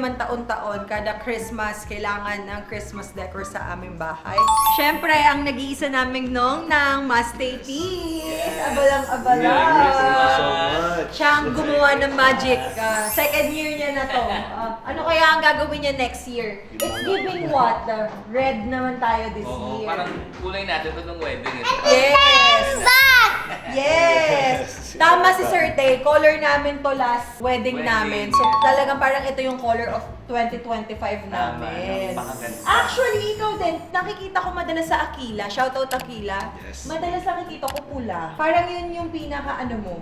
naman taon-taon, kada Christmas, kailangan ng Christmas decor sa aming bahay. Siyempre, ang nag-iisa naming nong ng Mastay Peace. Abalang-abala. Thank you so much. Siya ang gumawa ng magic. Second year niya na to. Ano kaya ang gagawin niya next year? It's giving what? Red naman tayo this Oo, year. parang kulay natin ito ng wedding. Yes! Yes! Tama si Sir Tay. Color namin to last wedding namin. So talagang parang ito yung color of 2025 namin. Napakaganda. Actually, ikaw din, nakikita ko madalas sa Aquila. Shoutout Aquila. Yes. Madalas nakikita ko pula. Parang yun yung pinaka ano mo,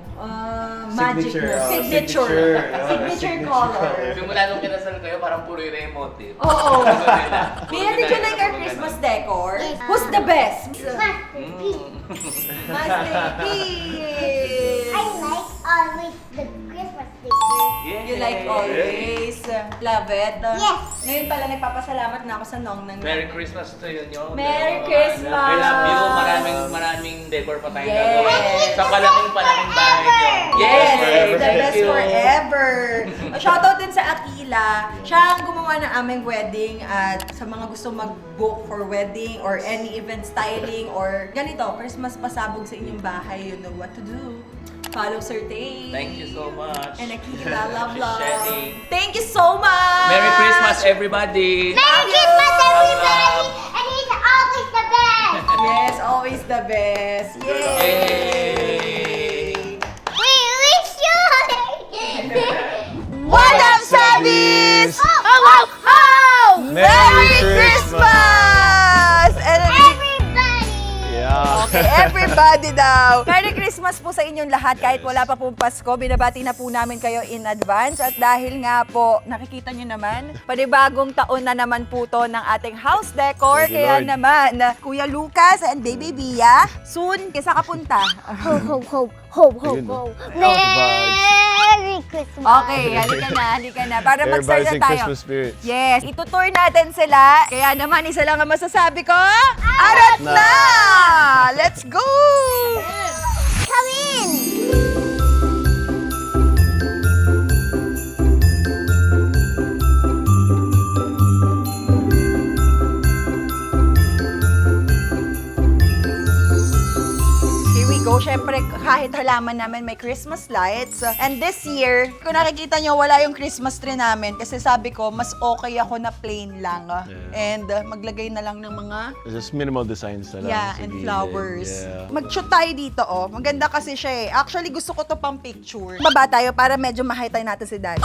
magic mo. Signature. Signature color. Simula nung kinasal kayo, parang puro yung emotive. Oo. Mira, did you like our Christmas decor? Who's the best? Master Peace! I like always the Christmas decor. You like always. Love it. Yes. Ngayon pala nagpapasalamat na ako sa nong ng Merry Christmas to you nyo. Merry Christmas! I love you. Maraming decor pa tayong Yes. gagawin. Sa palaking bahay nyo. Yes! Forever. The best Thank you. forever! Shoutout din sa Aquila. Siya ang gumawa ng aming wedding at sa mga gusto mag-book for wedding or any event styling or ganito, Christmas pasabog sa inyong bahay, you know what to do. Follow Sir Tay. Thank you so much. And Aquila, love. Appreciate it. Thank you so much! Merry Christmas, everybody! Merry Christmas, everybody! And he's always the best! Yes, always the best. Yay! Yay! We wish you What up, Sabis? Ho, ho, ho! Merry Christmas! And Everybody! Yeah. okay, everybody daw. Merry Christmas po sa inyong lahat. Kahit wala pa pong Pasko, binabati na po namin kayo in advance. At dahil nga po, nakikita nyo naman, panibagong taon na naman po to ng ating house decor. Thank you, Kaya Lord. naman, Kuya Lucas and Baby Bia, soon, kisa ka punta. Ho, ho, ho, ho, ho, Ayun, ho. no? Merry Christmas! Okay, halika na. Para mag-start Everybody's na in tayo. Christmas spirit. Yes, itutour natin sila. Kaya naman, isa lang ang masasabi ko, arat na! Let's go! Come in! Here we go. Siyempre, kahit halaman namin may Christmas lights. And this year, kung nakikita nyo, wala yung Christmas tree namin. Kasi sabi ko, mas okay ako na plain lang. And maglagay na lang ng mga Just minimal designs na lang. sa and gilid. flowers. Yeah. Mag-shoot tayo dito, oh. Maganda kasi siya eh. Actually, gusto ko to pang picture. Baba tayo para medyo mahitay natin si Daddy.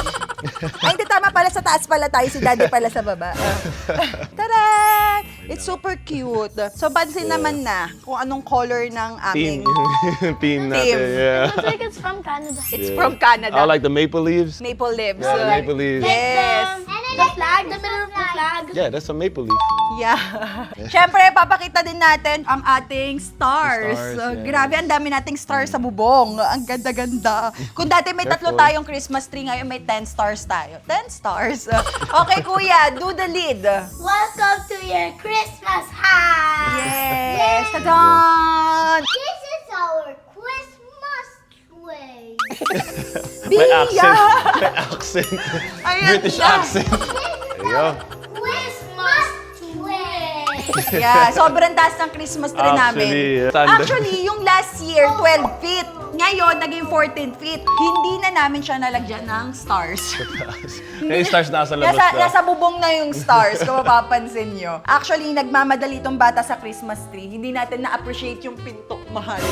Ay, hindi tama pala. Sa taas pala tayo. Si Daddy pala sa baba. Tada! It's super cute. So, pansin naman na kung anong color ng aming... Team natin, yeah. Looks like it's from Canada. It's Yeah. from Canada. I like the maple leaves. Maple leaves. Yeah, the maple leaves. Yes. The flag, the middle of the flag. Yeah, that's a maple leaf. Yeah. Siyempre, papakita din natin ang ating stars. The stars, yeah. Grabe, ang dami nating stars sa bubong. Ang ganda-ganda. Kung dati may tatlo Careful. tayong Christmas tree, ngayon may 10 stars tayo. 10 stars. Okay, kuya, do the lead. Welcome to your Christmas house! Yes. Ta-dan! This is our Christmas tree. May accent. Bia! May accent. Ayan British na. accent. There you go. Christmas tree. Yeah, sobrang taas ng Christmas tree namin. Standard. Actually, yung last year, 12 feet. Ngayon, naging 14 feet. Hindi na namin siya nalagyan ng stars. Yung stars nasa labas na. Nasa bubong na yung stars, kung mapapansin nyo. Actually, nagmamadali itong bata sa Christmas tree. Hindi natin na-appreciate yung pinto, mahal.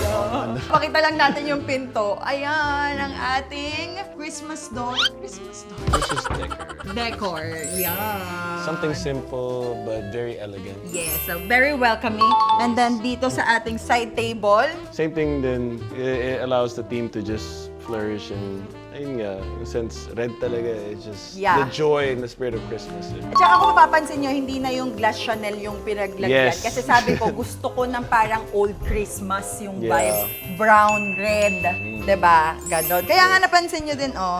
Pakita lang natin yung pinto. Ayan, ang ating Christmas doll. Christmas doll. Christmas decor. Decor, yeah. Something simple but very elegant. Yes, so very welcoming. And then dito sa ating side table, Same thing then, it allows the team to just flourish and ayun nga, since red talaga, it's just Yeah. the joy and the spirit of Christmas. at saka kung mapapansin nyo, hindi na yung glass Chanel yung pinaglagyan. Yes. Kasi sabi ko, gusto ko ng parang old Christmas yung Yeah. vibe. Brown, red, diba? Ganon. Kaya nga napansin nyo din, oh.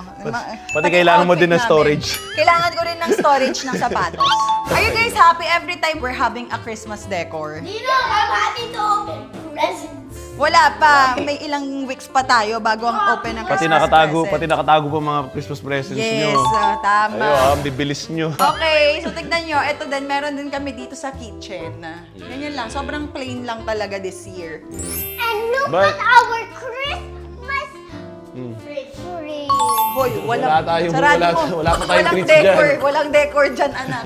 Pati kailangan mo din ng storage. Kailangan ko rin ng storage ng sapatos. Are you guys happy every time we're having a Christmas decor? You know, I'm happy to open presents. Wala pa. May ilang weeks pa tayo bago ang open ng Pati Christmas nakatago, present. pati nakatago pa mga Christmas presents Yes, nyo. tama. Ayo, bibilis nyo. Okay, so tignan nyo. Ito din, meron din kami dito sa kitchen. Ganyan lang. Sobrang plain lang talaga this year. And look But- at our Christmas tree. Hoy, Wala tayong- sarado wala- mo. wala pa tayong Walang treats decor. dyan. Walang decor dyan, anak.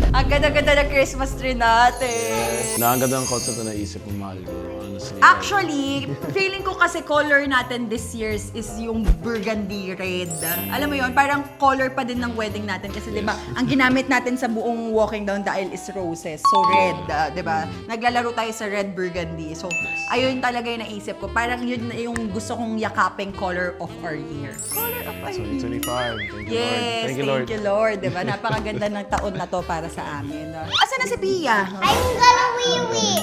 Ang ganda-ganda ng Christmas tree natin. Ang ganda ng concept na naisip mo, mahal ko. Honestly. Actually, feeling ko kasi color natin this year is yung burgundy red. Alam mo yon, parang color pa din ng wedding natin kasi 'di ba, ang ginamit natin sa buong walking down the aisle is roses. So red, 'di ba? Naglalaro tayo sa red burgundy. So ayun talaga yung naisip ko. Parang yun na yung gusto kong yakaping color of our year. Color of our year. 2025. Thank you, Lord. Yes, Thank you, Lord. Lord. Diba? Napakaganda ng taon na to para sa amin. Asan na si Pia? I'm gonna wee-wee.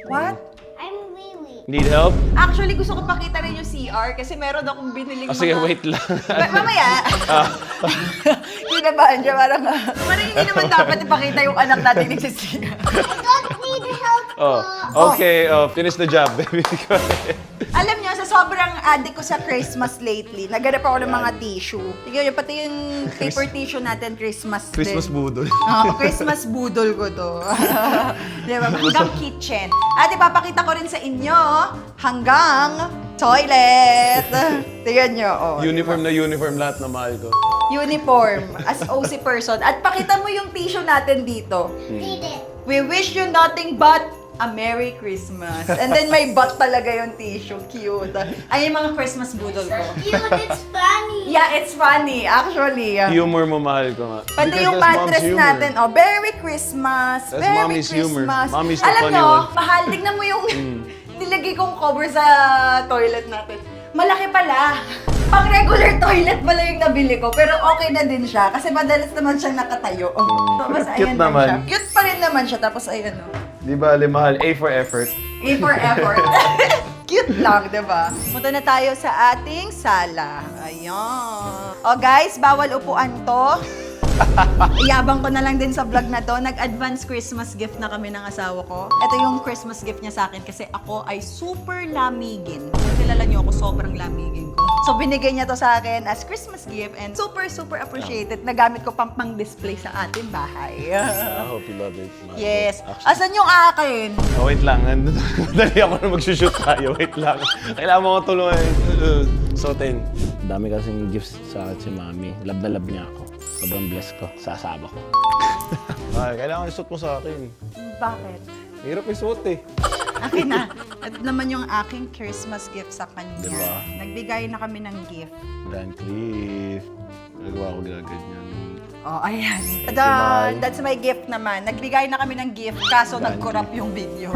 What? I'm wee-wee. Need help? Actually, gusto ko pakita rin yung CR kasi meron akong biniling Sige, mga... wait lang. Mamaya. Kinabahan siya, parang hindi naman dapat ipakita yung anak natin nagsisira. I don't need help. Okay, finish the job, baby. Go ahead. Alam niyo, sa sobrang addict ko sa Christmas lately, naghanap ako ng mga tissue. Tignan niyo, pati yung paper tissue natin, Christmas din. Christmas budol. Christmas budol ko to. Diba? Hanggang kitchen. At ipapakita ko rin sa inyo, hanggang toilet. Tignan niyo, oh. Uniform na uniform lahat na mahal ko. Uniform as OC person. At pakita mo yung tissue natin dito. Read it. We wish you nothing but a Merry Christmas. And then may butt talaga yung tissue. Cute. Ay, yung mga Christmas budol ko. Cute, it's funny. Yeah, it's funny, actually. Humor mo, mahal ko nga. Pati Because yung that's mom's mattress humor. natin, oh, Merry Christmas, That's Merry mommy's humor. Christmas. Mommy's the Alam funny nyo, one. mahal, tignan mo yung nilagay kong cover sa toilet natin. Malaki pala. Pang regular toilet pala yung nabili ko, pero okay na din siya kasi madalas naman siyang nakatayo. Tapos Cute ayan lang naman. siya. Cute pa rin naman siya, tapos ayan oh. Di ba, mahal? A for effort. A for effort. Cute lang, di ba? Punta na tayo sa ating sala. Ayan. O guys, bawal upuan to. Iyabang ko na lang din sa vlog na to. Nag-advance Christmas gift na kami ng asawa ko. Ito yung Christmas gift niya sa akin kasi ako ay super lamigin. Kung kilala niyo ako, sobrang lamigin ko. So binigay niya to sa akin as Christmas gift and super appreciated. Nagamit ko pang display sa ating bahay. I hope you love it, mahal ko. Yes. Actually, Asan yung akin? oh, wait lang. Dali ako na mag-shoot tayo. Wait lang. Kailangan mo ko tulungan. Sotin. Dami kasing gifts sa akin si Mami. Love na love niya ako. Sobrang bless ko sa asawa ko. Kailangan isuot mo sa akin. Bakit? Hirap isuot eh. Akin na. Ito naman yung aking Christmas gift sa kanya. Diba? Nagbigay na kami ng gift. Dan Cliff. Nagawa ko ginaganyan. Oh, ayan. Mahal. That's my gift naman. Nagbigay na kami ng gift, kaso nag-corrupt yung video.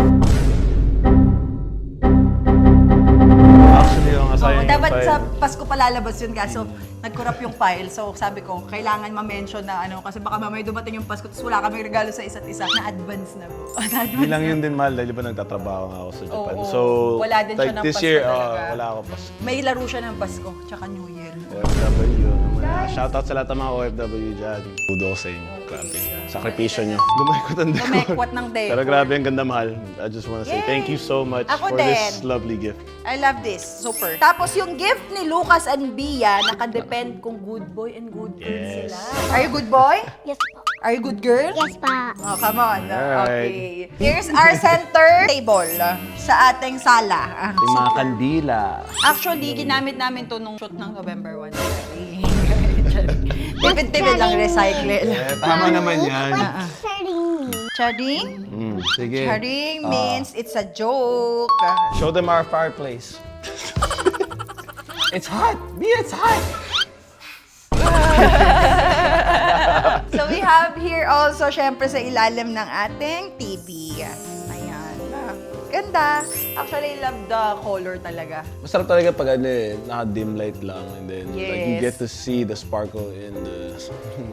Actually, yung assign Dapat sa Pasko pa lalabas yun, kaso nag-corrupt yung file. So sabi ko, kailangan ma-mention na ano, kasi baka mamaya dumating yung Pasko, tapos wala kaming regalo sa isa't isa. Na-advance na po. Hindi lang yun din, mahal. Dahil ba nagtatrabaho nga ako sa Japan. Oo. So, Wala din siya like ng this Pasko year, talaga. wala ako Pasko. May laro siya ng Pasko, tsaka New Year. OFW. Shoutout sa lahat ng mga OFW dyan. Kudo ko sa inyo. Grabe. Sakripisyo nyo. Lumaykot ang decor. Lumekwat ng decor. Pero grabe, ang ganda, mahal. I just wanna say Yay! thank you so much Ako for this din. lovely gift. I love this. Super. Tapos yung gift ni Lucas and Bia, nakadepend kung good boy and good girl Yes. sila. Are you good boy? Yes, pa. Are you good girl? Yes, pa. Oh, come on. Alright. Okay. Here's our center table sa ating sala. Yung mga kandila. Actually, ginamit namin to nung shoot ng November 1. Tipid-tipid lang, recycle. Tama naman yan. What's hurting me? Charing? Sige. Charing means it's a joke. Show them our fireplace. It's hot! Bia, it's hot! So we have here also, syempre sa ilalim ng ating TV. Ayan. Ganda. Actually, I love the color talaga. Masarap talaga pag naka-dim light lang and then like you Yes. get to see the sparkle in the...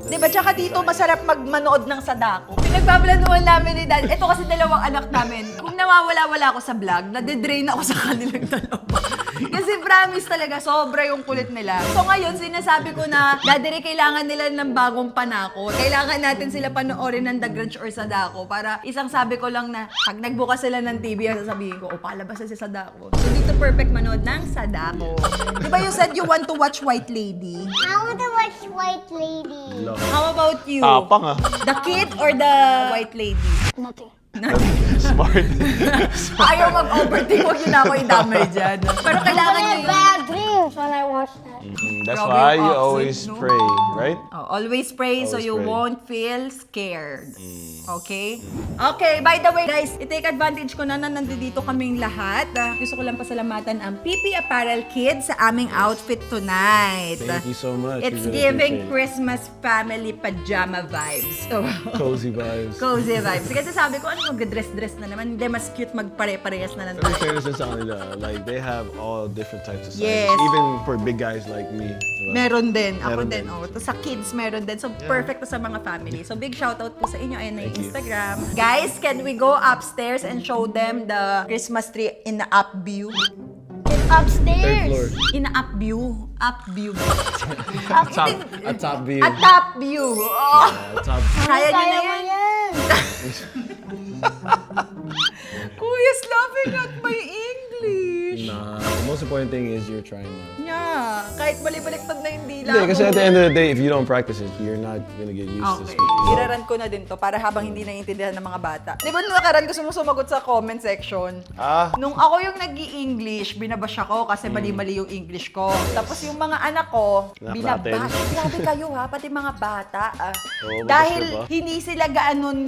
Diba? Tsaka dito, masarap magmanood ng Sadako. Pinagbaplanuhan namin ni Dad. Ito kasi dalawang anak namin. Kung nawawala-wala ako sa vlog, nade-drain ako sa kanilang dalawa. Kasi promise talaga, sobra yung kulit nila. So ngayon, sinasabi ko na, Daddy Ray, kailangan nila ng bagong panako. Kailangan natin sila panoorin ng The Grinch or Sadako para isang sabi ko lang na, pag nagbukas sila ng TV, sasabihin ko, palabas na si Sadako. So dito perfect manood ng Sadako. Di ba you said you want to watch White Lady? I want to watch White Lady. How about you? Tapang ah. The kid or the White Lady? Nothing. Smart. Ayaw mag-overthink, huwag yun ako idamay dyan. Pero kailangan I nyo have yung... bad dreams when I watch that. That's Grabe why yung you accent, always no? pray, right? Oh, always pray so Always you pray. won't feel scared. Okay? Okay, by the way, guys, i-take advantage ko na nandito kaming lahat. Gusto ko lang pasalamatan ang PP Apparel Kids sa aming outfit tonight. Thank you so much. It's We really giving appreciate it. Christmas family pajama vibes. So, Cozy vibes. cozy vibes. Kasi sabi ko, ano mag-dress-dress na naman? Hindi, mas cute magpare-parehas na lang Very tayo. fairness din sa kanila. Like, they have all different types of sizes. Yes. Even for big guys like me. Diba? Meron din. Ako Meron din. din. Oh. Tapos sa kids, meron din. So, perfect to sa mga family. So, big shoutout po sa inyo. Ayan na yung Thank you. Instagram. Guys, can we go upstairs and show them the Christmas tree in the up view? Third floor. In the up view. Up view. A top view. A top view. Oh. A top Kaya nyo na Kaya yan. mo yan. Kuya's laughing at my English. Nah, the most important thing is you're trying now. Yeah. Kahit balik-baliktad na hindi lang. Hindi, kasi at the end of the day, if you don't practice it, you're not gonna get used to Okay. speaking. Iraran ko na din to para habang hindi naiintindihan ng mga bata. Di ba nung nakaraan gusto mo sumagot sa comment section? Ah. Nung ako yung nag-i-English, binabash ako kasi mali-mali yung English ko. Tapos yung mga anak ko, Naplatin. binabash. Grabe kayo ha, pati mga bata. Oo, Dahil mabash ka ba? hindi sila gaanon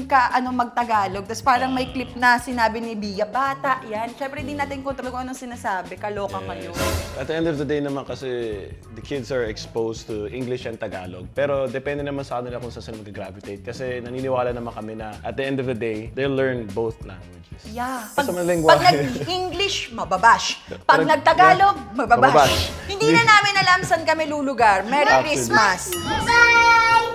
magtagalog. Tapos parang may clip na sinabi ni Bia, bata, yan. Siyempre hindi natin kontrol kung anong sinasabi. Kaloka kayo. At the end of the day naman kasi the kids are exposed to English and Tagalog. Pero depende naman sa kanila kung saan sila mag-gravitate. Kasi naniniwala naman kami na at the end of the day, they'll learn both languages. Yeah. Sa mga lengguwahe. Pag nag-English, mababash. Pag Parang- nag-Tagalog, mababash. Mababash. Hindi na namin alam saan kami lulugar. Merry Actually. Christmas. Bye!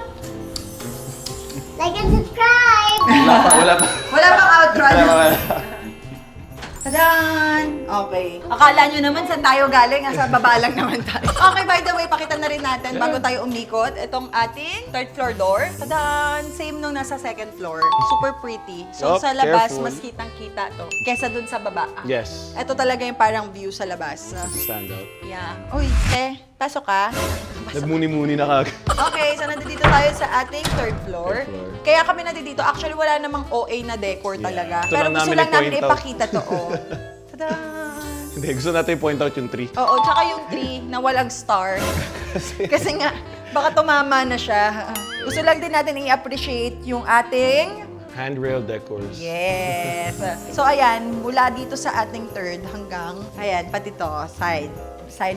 Like and subscribe! Wala pa. Wala pang outro. Wala pa. Tadan! Okay. Akala nyo naman saan tayo galing? Sa baba lang naman tayo. Okay, by the way, pakita na rin natin bago tayo umikot. Itong ating third floor door. Tadan! Same nung nasa second floor. Super pretty. So Yup, sa labas, careful. mas kitang-kita to. Kesa dun sa baba. Yes. Ito talaga yung parang view sa labas. Stand out. Yeah. Uy, pasok ka. Nagmuni-muni na kag. Okay, so nandito tayo sa ating third floor. Third floor. Kaya kami nandito. Actually, wala namang OA na decor talaga. Ito Pero lang gusto namin lang namin i-point out. ipakita to. Oh. Tada! Hindi, gusto natin i-point out yung tree. Oo, tsaka yung tree na walang star. Kasi nga, baka tumama na siya. Gusto lang din natin i-appreciate yung ating... Handrail decors. Yes! So ayan, mula dito sa ating third hanggang, ayan, pati to, side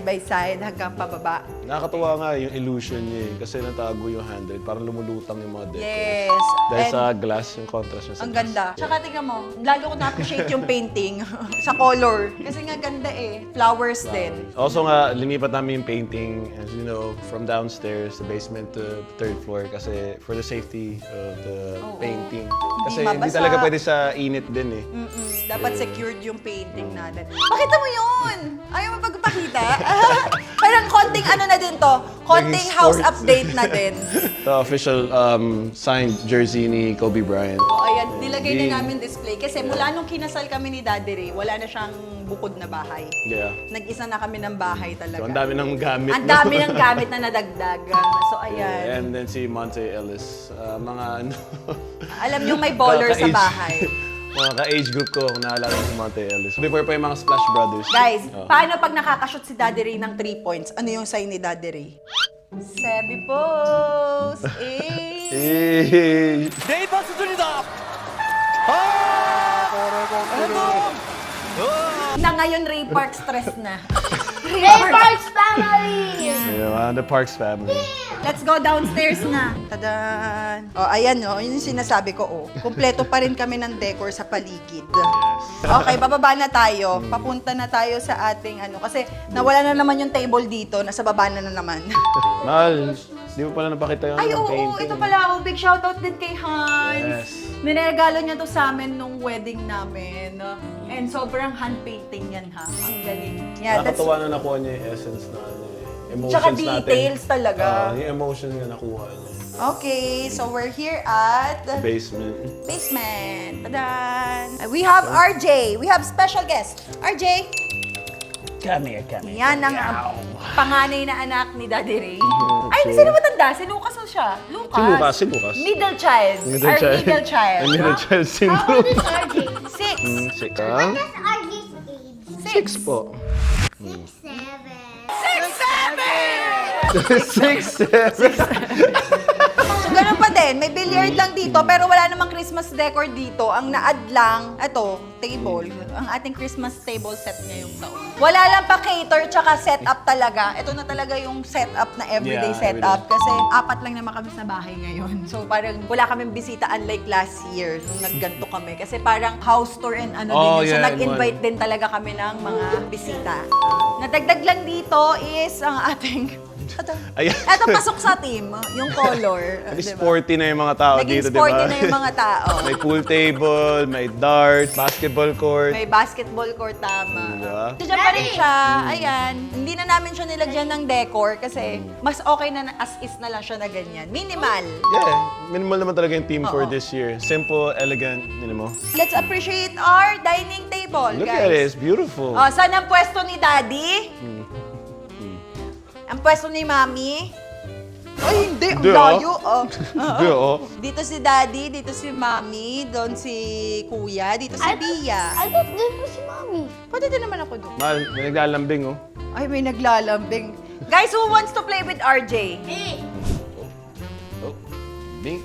by side hanggang pababa. Nakakatuwa nga yung illusion niya eh. Kasi natago yung handle. Parang lumulutang yung mga decors. Yes! Dahil And- sa glass, yung contrast niya sa Ang glass. ganda. Tsaka tingnan mo, lalo ko na-appreciate yung painting sa color. Kasi nga ganda eh. Flowers din. Also nga, linipat namin yung painting, as you know, from downstairs, the basement to third floor kasi for the safety of the Oo. painting. Hindi Kasi hindi mabasa. talaga pwede sa init din eh. Dapat secured yung painting natin. Pakita mo yun! Ayaw mo pagpakita. Parang konting ano na din to. Konting Naging house sports. update na din. The official signed jersey ni Kobe Bryant. O ayan, nilagay Hindi. na namin display. Kasi mula nung kinasal kami ni Daddy Ray, wala na siyang bukod na bahay. Yeah. Nag-isa na kami ng bahay talaga. So, ang dami ng gamit. Ang dami ng gamit na nadagdag. So ayan. And then si Monte Ellis. Mga ano... Alam niyo may baller sa Ka-age- bahay. Mga ka-age group ko, kung naalala ko si Monte Ellis. Before pa yung mga Splash Brothers. Guys, Oh. paano pag nakakashoot si Daddy Ray ng 3 points? Ano yung sign ni Daddy Ray? Sebi pose! Eh! Hey! Na ngayon, Ray Park stress na. Ray Park's family! Yeah, the Parks family. Let's go downstairs na. Tadan! O, ayan o. Yun yung sinasabi ko o. Kumpleto pa rin kami ng decor sa paligid. Okay, bababa na tayo. Papunta na tayo sa ating ano. Kasi nawala na naman yung table dito. Nasa baba na naman. Mahal, di mo pala napakita yung Ay, oo, painting. ito pala. Oh, big shoutout din kay Hans. Yes. Niregalo niya to sa amin nung wedding namin. And sobrang hand-painting yan ha. Ang galing. Yeah, that's... Nakakatawa na nakuha niya yung essence na ano, emotions Tsaka natin. details talaga. Yung emotions nga nakuha niya. Okay, so we're here at... Basement. Basement. Tadan! We have RJ. We have special guest. RJ. Come here, come here. Yan ang panganay na anak ni Daddy Ray. Ay, sino matanda? Si Lucas o siya? Lucas. Si Lucas. Middle child. Our middle child. May middle child How syndrome. old is RJ? 6. Six. What is RJ's age? 6 po. 7. 6, 7. So, ganun pa din. May billiard lang dito, pero wala namang Christmas decor dito. Ang na-add lang, ito, table. Ang ating Christmas table set ngayong taon. Wala lang pa cater, tsaka setup talaga. Ito na talaga yung setup na everyday Yeah, setup. Kasi 4 lang naman kami sa bahay ngayon. So, parang wala kaming bisita unlike last year nung nagganto kami. Kasi parang house tour and ano din. Oh, yun. So, yeah, nag-invite din talaga kami ng mga bisita. Nadagdag lang dito is ang ating... Ayan. Ito pasok sa team, yung color. Naging diba? sporty na yung mga tao Naging dito, di sporty ba? na yung mga tao. May pool table, may dart, basketball court. May basketball court, tama. Diba? Diyan pa rin siya, ayan. Hindi na namin siya nilagyan ng decor kasi mas okay na as is na lang siya na ganyan. Minimal. Yeah, minimal naman talaga yung theme for Oo. this year. Simple, elegant, mo. Let's appreciate our dining table, Look guys. at it, it's beautiful. Oh, saan ang pwesto ni Daddy? Ang pwesto ni Mami? Ay, hindi. Ang Hindi, ah. layo. Oh. Hindi, oh. Dito si Daddy, dito si Mami, doon si Kuya, dito si Bia. I thought this was mommy. Pwede din naman ako doon. Mahal, may naglalambing, oh. Ay, may naglalambing. Guys, who wants to play with RJ? Me. Oh, bink.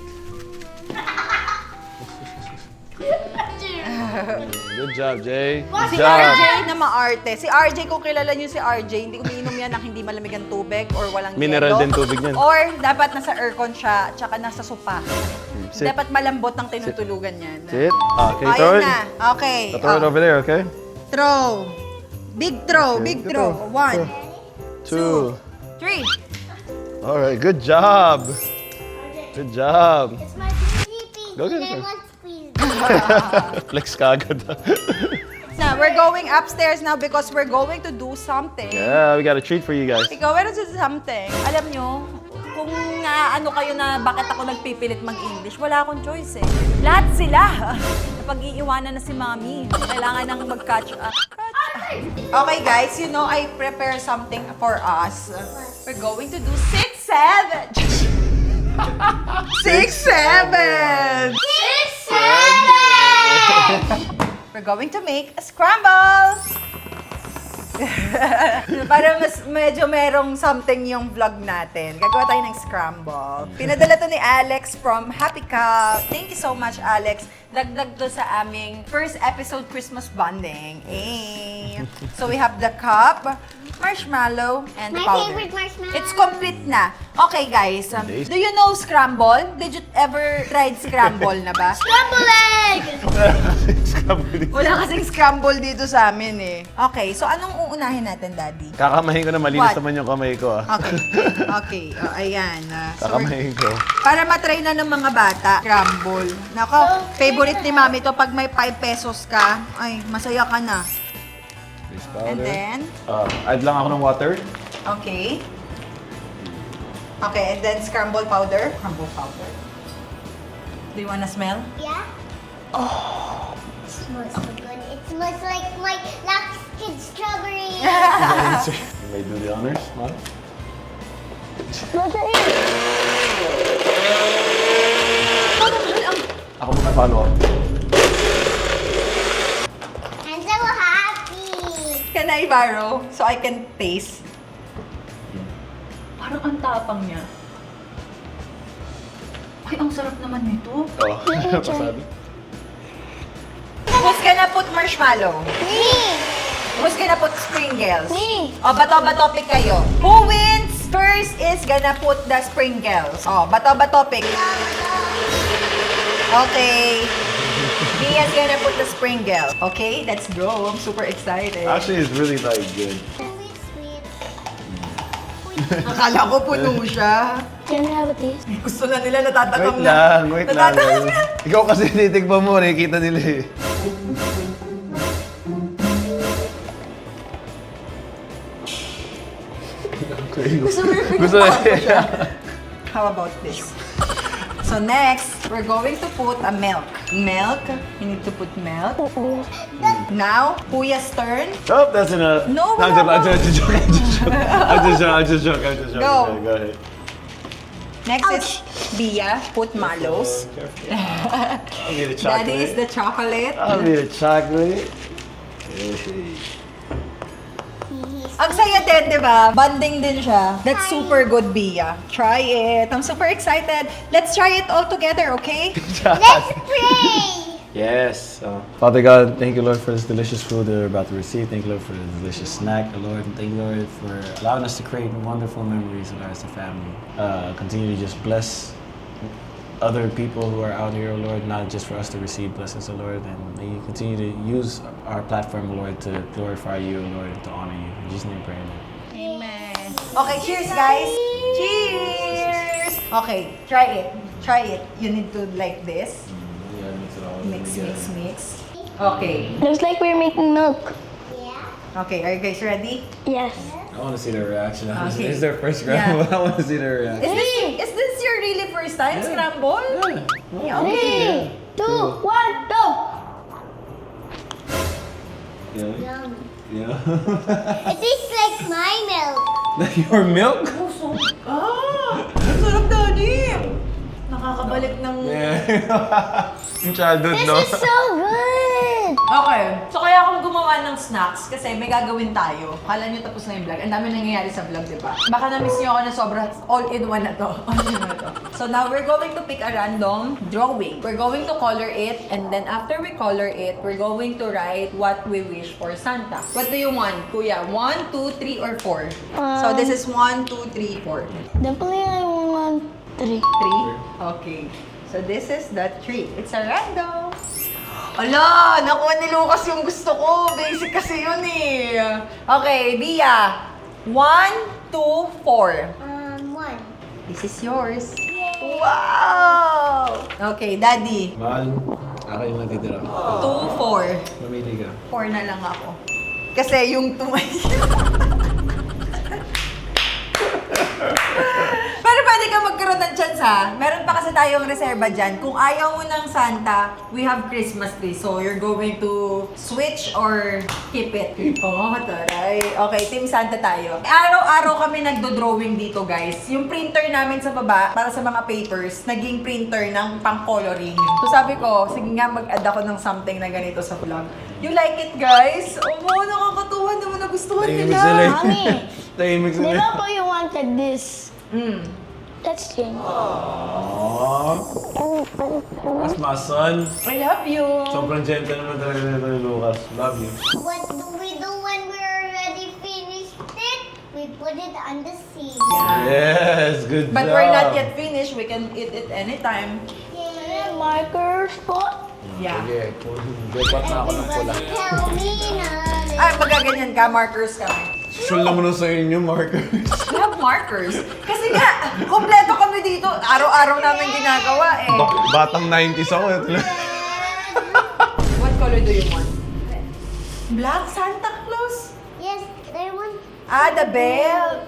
Good job, Jay. Si Good job. RJ na maarte. Si RJ, kung kilala niyo si RJ, hindi umiinom yan ng hindi malamig ang tubig or walang Mineral yelo. din tubig niyan. Or dapat nasa aircon siya, tsaka nasa sopa. Sit. Dapat malambot ang tinutulugan yan. Sit. Okay, Ayun throw it. na. Okay. Throw it Oh. over there, okay? Throw. Big throw, Okay, big good throw. throw. 1, 2. 3. All right, good job. Good job. It's my sleepy. Go get And I it. want squeeze. Flex ka agad. Now, we're going upstairs now because we're going to do something. Yeah, we got a treat for you guys. Ikaw, we're to do something. Alam nyo, kung ano kayo na bakit ako nagpipilit mag-English, wala akong choice eh. Lahat sila. Napag-iiwanan na si Mami. Kailangan nang mag-catch up. Okay guys, you know, I prepare something for us. We're going to do 6-7. 6-7. 6, 7. We're going to make a scramble. Para mas medyo merong something yung vlog natin. Gagawa tayo ng scramble. Pinadala to ni Alex from Happy Cup. Thank you so much, Alex. Dagdag to sa aming first episode Christmas bonding. Eh. So we have the cup, marshmallow, and the My powder. favorite marshmallow. It's complete na. Okay, guys. Do you know scramble? Did you ever tried scramble na ba? Scramble egg. Wala kasing scramble dito sa amin eh. Okay, so anong uunahin natin, Daddy? Kakamahin ko na malinis What? naman yung kamay ko, ah. Okay. Okay. Oh, ayan. So Kakamahin ko. para matry na ng mga bata, scramble. Nako, favorite ni Mami to pag may 5 pesos ka. Ay, masaya ka na. Face And powder. then, Add lang ako ng water. okay. Okay, and then scramble powder. Scramble powder. Do you wanna smell? Yeah? Oh. It smells so good. It smells like my last kid's strawberry. You may do the honors, Mom. Ako muna follow up. I'm so happy. Can I borrow so I can taste? Parang ang tapang niya. Ay, ang sarap naman nito. Oh, pasabi. Who's gonna put marshmallow? Me. Who's gonna put sprinkles? Me. O, bato-bato pick kayo. Who wins first is gonna put the sprinkles. O, bato-bato pick. Okay. Mia's gonna put the sprinkles. Okay, let's go. I'm super excited. Actually, it's really like good. Sweet, sweet. Akala ko puno siya. Can I have a taste? Gusto na nila, natatakam Wait na. lang, wait lang. Natatakam na. Ikaw kasi titignan mo, nakikita nila eh. Gusto na How about this? So next, we're going to put a milk. Milk. You need to put milk. Now, Kuya's turn. Oh, that's enough. No, I'm wala pa. just joking. Go. Okay, go ahead. Next is Bia. Put mallows. I'll be the Daddy is chocolate. the chocolate. I'll be the chocolate. Ang saya din, di ba? Banding din siya. That's super good, Bia. Try it. I'm super excited. Let's try it all together, okay? Let's pray. Yes. Father God, thank you, Lord, for this delicious food that we're about to receive. Thank you, Lord, for the delicious snack, Lord. And thank you, Lord, for allowing us to create wonderful memories of us as a family. Continue to just bless other people who are out here, oh Lord, not just for us to receive blessings, oh Lord, and may you continue to use our platform, oh Lord, to glorify you, oh Lord, and to honor you. In Jesus' name, I pray. Amen. Amen. Okay, cheers, guys. Cheers! Okay, try it. Try it. You need to like this. Mix, mix, mix. Okay. Looks like we're making milk. Yeah. Okay, are you guys ready? Yes. I want to see their reaction. Okay. It's their first Yeah. round, but I want to see their reaction. Is this your really first time scramble? Yeah. Three, two, one, go! Yeah. Yum. Yeah. It tastes like my milk. Your milk? Ah! Ang sarap, Daddy! Nakakabalik ng... Yung childhood, This no? is so good! Okay. So kaya akong gumawa ng snacks kasi may gagawin tayo. Kala nyo tapos na yung vlog. Ang dami nangyayari sa vlog, di ba? Baka na-miss nyo ako na sobra all-in-one na to. All-in-one na to. So now we're going to pick a random drawing. We're going to color it and then after we color it, we're going to write what we wish for Santa. What do you want, Kuya? 1, 2, 3, or 4? So this is 1, 2, 3, 4. Definitely I want 3. 3? Okay. So this is the 3. It's a random. Ala! Nakuha ni Lucas yung gusto ko. Basic kasi yun eh. Okay, Bia. 1, 2, 4. 1. This is yours. Wow! Okay, Daddy. Mahal, ako yung natitira. 2, 4. Mamili ka. 4 na lang ako. Kasi yung 2 Pero pwede ka magkaroon ng chance ha. Meron pa kasi tayong reserva dyan. Kung ayaw mo ng Santa, we have Christmas tree. So you're going to switch or keep it. Oh, taray. Okay, Team Santa tayo. Araw-araw kami nagdo-drawing dito, guys. Yung printer namin sa baba, para sa mga papers, naging printer ng pang-coloring. So sabi ko, sige nga mag-add ako ng something na ganito sa vlog. You like it, guys? Oh, nakakatuwa naman, nagustuhan Tahimik nila. sila eh. Mami, Tahimik di sila. ba po you wanted this? Let's change. That's my son. I love you. Sobrang gentle naman talaga nito ni Lucas. Love you. What do we do when we already finished it? We put it on the sea. Yes, good But job. we're not yet finished. We can eat it anytime. Yeah. Markers po. Yeah. Sige, gapat na ako ng pula. Everybody tell me na. Ay, magaganyan ka, markers kami. Sure lang mo na sa inyo, markers. We have markers. Kasi nga, kompleto kami dito. Araw-araw namin ginagawa eh. Batang 90s ako. What color do you want? Black Santa Claus? Yes, they want Ah, the bell.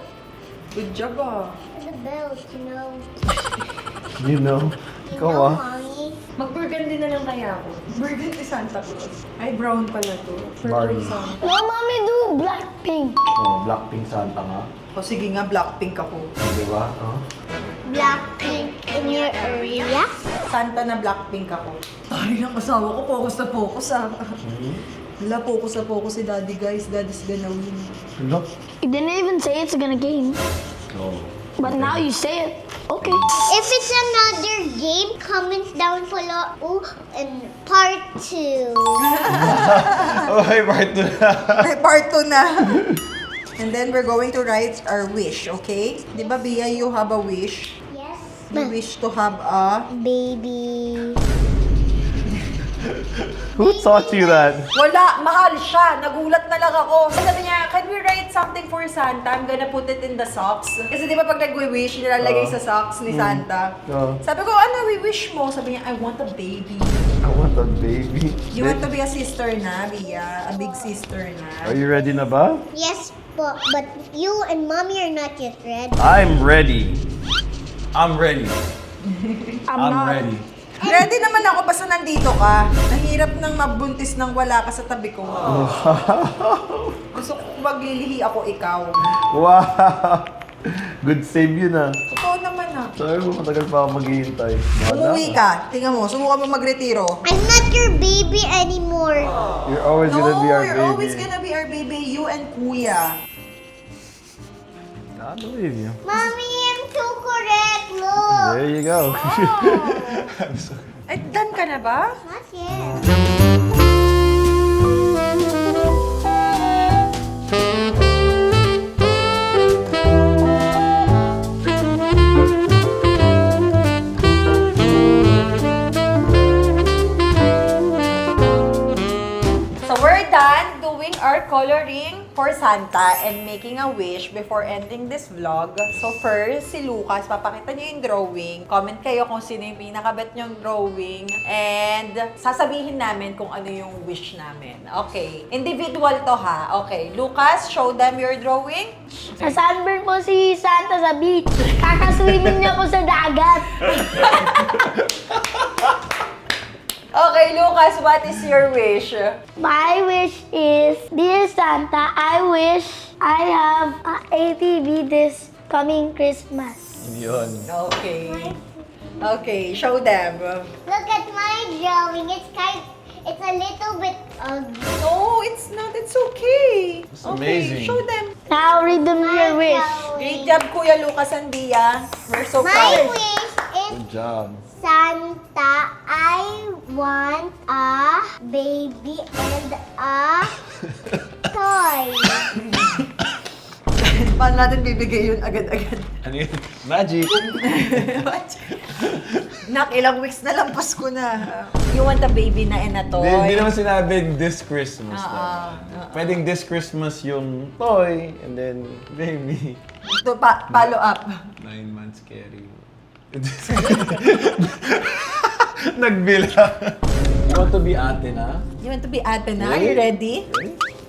Good job ah. the bells, you know. You know. You Ikaw know, ah. Mommy. Mag-burgundy na lang kaya ako. Burgundy Santa Claus. Ay, brown pala to. Barbie. Santa. No, Mommy, do Blackpink. Oh, Blackpink Santa nga. O sige nga, Blackpink ako. Di ba? Oh. Blackpink in your area? Santa na Blackpink ako. Ay, ng asawa ko, focus na focus ah. Wala, focus na focus si Daddy, guys. Daddy's gonna win. Look. You didn't even say it's gonna game. Oh. But now you say it. Okay. If it's another game, comment down below and part 2. Oh, hey, part 2 na. Ay, part 2 na. And then we're going to write our wish, okay? Di ba, Bia, you have a wish? Yes. You wish to have a... Baby. Who taught you that? Wala, mahal siya. Nagulat na lang ako. Sabi niya, can we write something for Santa? I'm gonna put it in the socks. Kasi di ba pag nag-wish, nilalagay sa socks ni Santa. Sabi ko, ano wish mo? Sabi niya, I want a baby. I want a baby. You want to be a sister na, Bia? A big sister na? Are you ready na ba? Yes, but you and mommy are not yet ready. I'm ready. I'm ready. I'm not. ready. Ready naman ako basta nandito ka. Nahirap nang mabuntis nang wala ka sa tabi ko. Gusto ko maglilihi ako ikaw. Wow! Good save yun ah. Totoo naman ah. Sabi mo, matagal pa ako maghihintay. Umuwi ka. Tingnan mo, subukan mo magretiro. I'm not your baby anymore. You're always No, gonna be our you're baby. always gonna be our baby. You and Kuya. I believe you. Mommy, I'm too correct. Look. There you go. Ay, done ka na ba? Not yet. So we're done doing our coloring for Santa and making a wish before ending this vlog. So first, si Lucas, papakita niyo yung drawing. Comment kayo kung sino yung pinakabet niyong drawing. And sasabihin namin kung ano yung wish namin. Okay. Individual to ha. Okay. Lucas, show them your drawing. Sa-sunburn po si Santa sa beach. Kakaswimming niya po sa dagat. Okay, Lucas, what is your wish? My wish is, Dear Santa, I wish I have a ATV this coming Christmas. Yun. Okay. Okay, show them. Look at my drawing. It's a little bit ugly. No, it's not. It's okay. It's Okay, amazing. show them. Now read them your wish. Great job, Kuya Lucas and Bia. We're so My proud. wish is Good job. Santa, I want a baby and a toy. Paano natin bibigay yun agad-agad? Ano yun? Magic. Nak, ilang weeks na lang Pasko na. You want a baby na and a toy? Hindi naman sinabing this Christmas. Ah, Pwedeng this Christmas yung toy, and then baby. To follow up. 9 months carry. Nagbilang. You want to be ate na? You want to be ate na? Are you ready?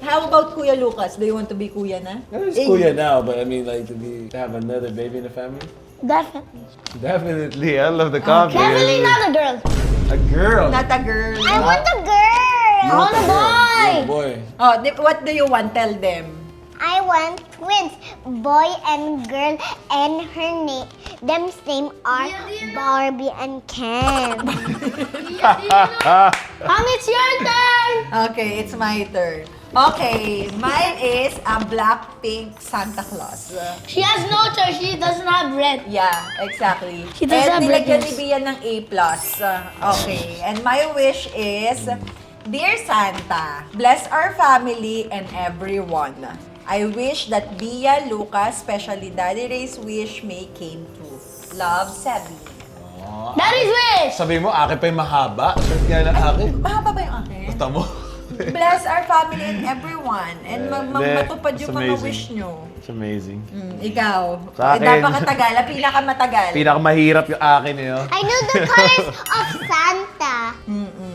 How about Kuya Lucas? Do you want to be Kuya na? It's kuya now, but I mean like to have another baby in the family? Definitely. Definitely. I love the confidence. Definitely not a girl. A girl. Not a girl. I want a girl. I want a boy. You're a boy. Oh, what do you want? Tell them. I want twins, boy and girl, and them's name are Barbie and Ken. Mom, it's your turn. Okay, it's my turn. Okay, mine is a Blackpink Santa Claus. She has no choice. She doesn't have red. Yeah, exactly. She does have nilagyan red ni nose. Bia ng A+. Okay, and my wish is, Dear Santa, bless our family and everyone. I wish that Bia, Lucas, especially Daddy Ray's wish may came true. Love, Sebi. Daddy's wish. Sabi mo, akin pa yung mahaba. Short nga lang akin. Mahaba ba yung akin? Basta mo. Bless our family and everyone. And matupad yung It's mga amazing. wish nyo. It's amazing. Ikaw. Sa akin. Napakatagal. Pinakamatagal. Pinakamahirap yung akin eh. I know the colors of Santa.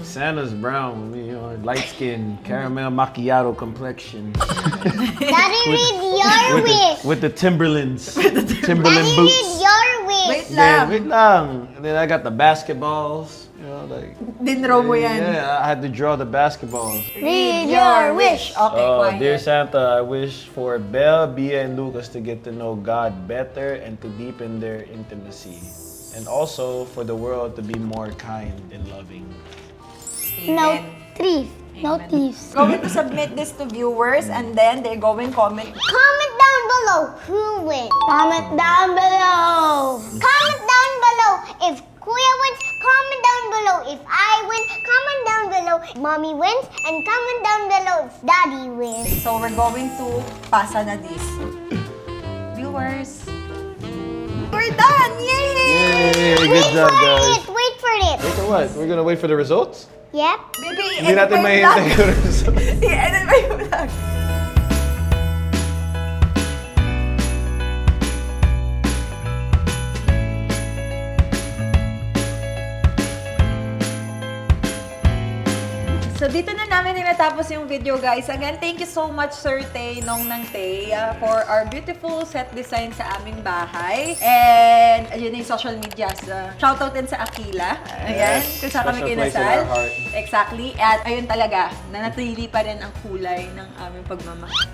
Santa's brown, you know, light skin, caramel macchiato complexion. Daddy, read your wish. With the Timberlands. Timberland Daddy, boots. read your wish. Wait Then, lang. wait lang. And then I got the basketballs. You know, like. Dinraw mo yan. Yeah, I had to draw the basketballs. Read your wish. Okay, quiet. Dear Santa, I wish for Belle, Bia, and Lucas to get to know God better and to deepen their intimacy. And also for the world to be more kind and loving. No Amen. thieves. No thieves. Going to submit this to viewers and then they're going comment. Comment down below who wins. Comment down below. Comment down below if Kuya wins. Comment down below if I win. Comment down below if Mommy wins. And comment down below if Daddy wins. So we're going to pasa na this. Viewers. We're done! Yay! Yay! Good job, guys. Wait for it. it. Wait for what? We're gonna wait for the results? Yep. Baby, Hindi natin mahihintay yung results. I-edit ba yung vlog? So dito na namin tinatapos yung video, guys. Again, thank you so much Sir Tay, Nong ng Tay, for our beautiful set design sa aming bahay. And ayun na yung social medias. Shoutout din sa Aquila. Ayan, Yes, kung saan kami special place in kinasal. our heart. Exactly. At ayun talaga, nanatili pa rin ang kulay ng aming pagmamahalan.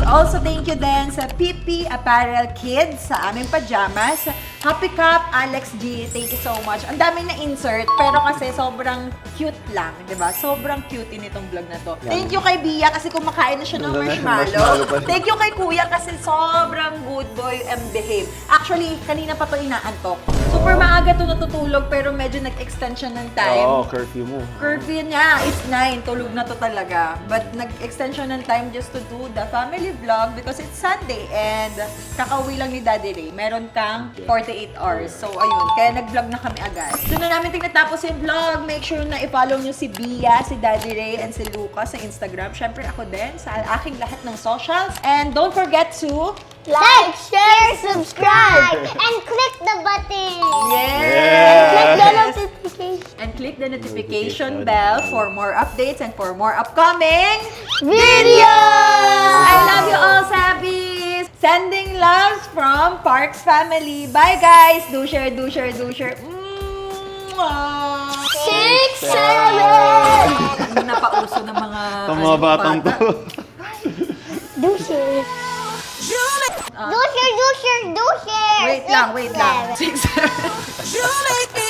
Also, thank you din sa PP Apparel Kids sa aming pajamas. Happy Cup, Alex G, thank you so much. Ang daming na-insert, pero kasi sobrang cute lang, di ba? Sobrang cute nitong vlog na to. Thank you kay Bia kasi kumakain na siya ng Marshmallow marshmallow. pa rin. Thank you kay Kuya kasi sobrang good boy and behave. Actually, kanina pa to inaantok. Super maaga to natutulog pero medyo nag-extend siya ng time. Oo, curfew mo. Curfew niya is 9. Tulog na to talaga. But nag-extend siya ng time just to do the family vlog because it's Sunday and kakauwi lang ni Daddy Ray. Meron kang 48 hours. So, ayun. Kaya nag-vlog na kami agad. Doon na namin tinatapos yung vlog. Make sure na i-follow nyo si Bia, si Daddy Ray, and si Lucas sa Instagram. Syempre ako din sa aking lahat ng socials. And don't forget to... Like, share, Subscribe and click the button. Yes! click the notification. And click the notification bell for more updates and for more upcoming Videos! I love you all, Sabbies! Sending loves from Parks family. Bye, guys! Do share, do share, do share. Mwah! 6, 7. Napauso ng mga... Ang mga batang to. Do share. Do share. Wait lang, wait lang. 6, 7.